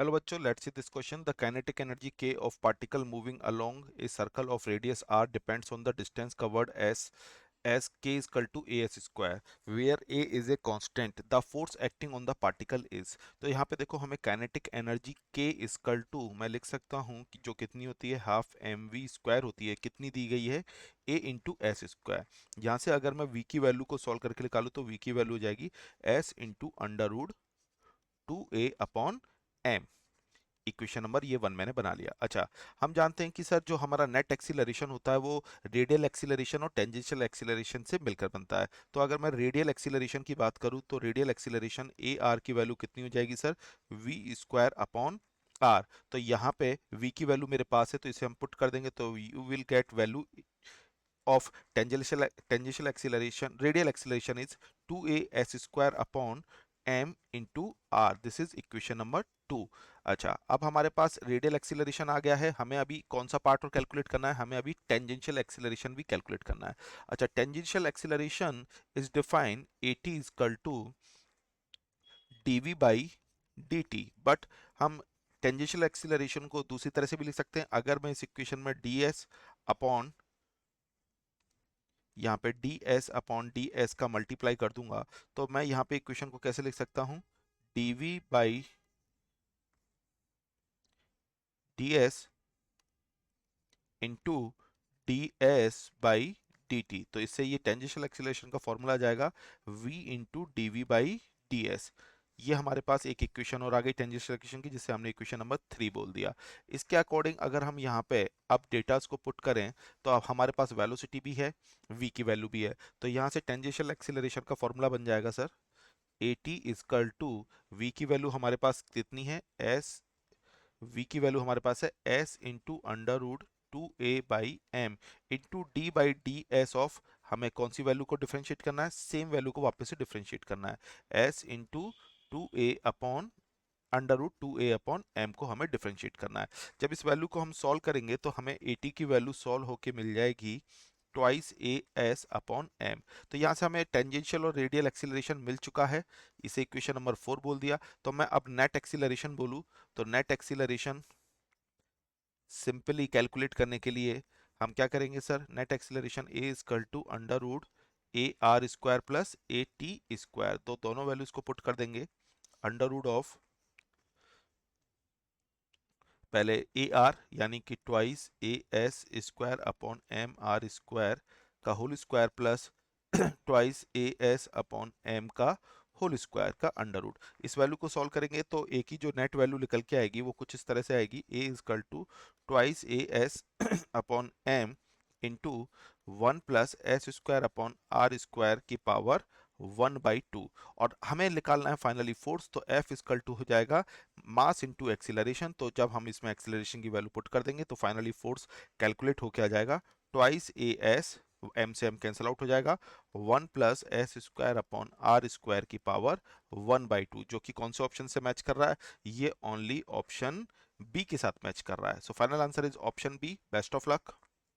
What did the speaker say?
Hello बच्चों, let's see this question. The kinetic energy k of particle moving along a circle of radius r depends on the distance covered as k is equal to as square where a is a constant. The force acting on the particle is। तो यहाँ पे देखो हमें kinetic energy k is equal to मैं लिख सकता हूँ कि जो कितनी होती है हाफ एम वी स्क्वायर होती है। कितनी दी गई है? a into S square. यहाँ से अगर मैं v की वैल्यू को सॉल्व करके निकालूँ तो v की वैल्यू हो जाएगी s into under root 2a upon m। Equation number ये 1 मैंने बना लिया। अच्छा, हम जानते हैं कि सर जो हमारा नेट एक्सीलरेशन होता है वो रेडियल एक्सीलरेशन और टेंजेंशियल एक्सीलरेशन से मिलकर बनता है। तो अगर मैं रेडियल एक्सीलरेशन की बात करूं तो रेडियल एक्सीलरेशन ए आर की वैल्यू कितनी हो जाएगी sir? V square upon R. तो यहाँ पे v की वैल्यू मेरे पास है तो इसे हम पुट कर देंगे तो you will get value of tangential acceleration radial acceleration is 2a s square upon m into r। This is equation number 2। अच्छा, अब हमारे पास रेडियल एक्सीलरेशन आ गया है। हमें अभी कौन सा पार्ट और कैलकुलेट करना है? हमें अभी टेंजेंशियल एक्सीलरेशन भी कैलकुलेट करना है। अच्छा, tangential acceleration is defined at is equal to dv by dt। But हम टेंजेंशियल एक्सीलरेशन को दूसरी तरह से भी लिख सकते हैं। अगर मैं इस इक्वेशन में ds अपॉन यहाँ पे D S upon D S का मल्टीप्लाई कर दूंगा तो मैं यहाँ पे इक्वेशन को कैसे लिख सकता हूं? DV by D S into D S by D T. तो इससे ये टेंजेंशियल एक्सीलरेशन का फॉर्मूला आ जाएगा v into D V by D S. ये हमारे पास एक इक्वेशन और आ गई टेंजेंशियल एक्सीलरेशन की, जिसे हमने इक्वेशन नंबर 3 बोल दिया। इसके अकॉर्डिंग अगर हम यहाँ पे अब डेटास को पुट करें तो अब हमारे पास वेलोसिटी भी है, v की वैल्यू भी है। तो यहाँ से टेंजेंशियल एक्सीलरेशन का फॉर्मूला बन जाएगा sir A T equal to V की वैल्यू हमारे पास कितनी है? एस। v की वैल्यू हमारे पास है s into under root 2a by M into D by D S of. हमें कौन सी वैल्यू को डिफ्रेंशिएट करना है? सेम वैल्यू को वापस से डिफ्रेंशिएट करना है। s into 2a upon under root 2a upon M को हमें डिफ्रेंशिएट करना है। जब इस वैल्यू को हम सॉल्व करेंगे तो हमें at की वैल्यू सॉल्व होके मिल जाएगी twice A S upon M. तो यहाँ से हमें टेंजेंशियल और रेडियल एक्सीलरेशन मिल चुका है। इसे इक्वेशन नंबर 4 बोल दिया। तो मैं अब नेट एक्सीलरेशन बोलूँ तो नेट एक्सीलरेशन सिंपली कैलकुलेट करने के लिए हम क्या करेंगे sir? Net acceleration A equal to under root A R square plus A T square. तो दोनों वैल्यूज को पुट कर देंगे। अंडर रूट ऑफ पहले ए आर यानी कि ट्वाइस ए s square upon m r square का whole square plus twice A S upon m का होल स्क्वायर का अंडर रूट। इस वैल्यू को सॉल्व करेंगे तो ए की जो नेट वैल्यू निकल के आएगी वो कुछ इस तरह से आएगी। A equal to twice A S upon m into 1 plus S square upon are square की पावर 1/2। और हमें निकालना है फाइनली फोर्स। तो एफ इजकल टू हो जाएगा मास इंटू एक्सीलरेशन। तो जब हम इसमें एक्सीलरेशन की वैल्यू पुट कर देंगे तो फाइनली फोर्स कैलकुलेट होके आ जाएगा ट्वाइस ए एस, एम से एम कैंसिल आउट हो जाएगा, 1 plus S square upon are square की पावर 1/2, जो कि कौन से ऑप्शन से मैच कर रहा है? ये ओनली ऑप्शन बी के साथ मैच कर रहा है। So final answer is option B. Best of luck.